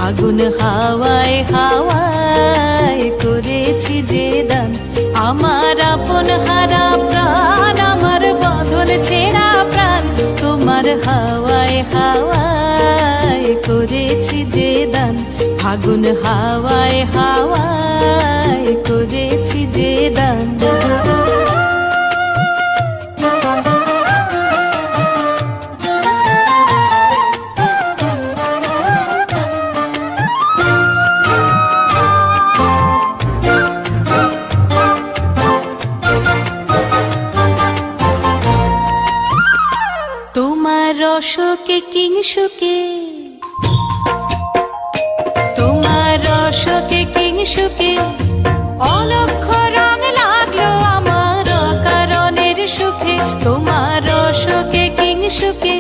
ফাগুন হাওয়ায় হাওয়ায় করেছি যে দান, আমার আপন হারা প্রাণ, আমার বাঁধন ছেঁড়া প্রাণ, তোমার হাওয়ায় হাওয়ায় করেছি যে দান, ফাগুন হাওয়ায় হাওয়ায় করেছি যে দান। তোমার রসকে কিংসুকে, তোমার রসকে কিংসুকে অলক্ষ রং লাগলো আমার কারণের সুখে, তোমার রসকে কিংসুকে।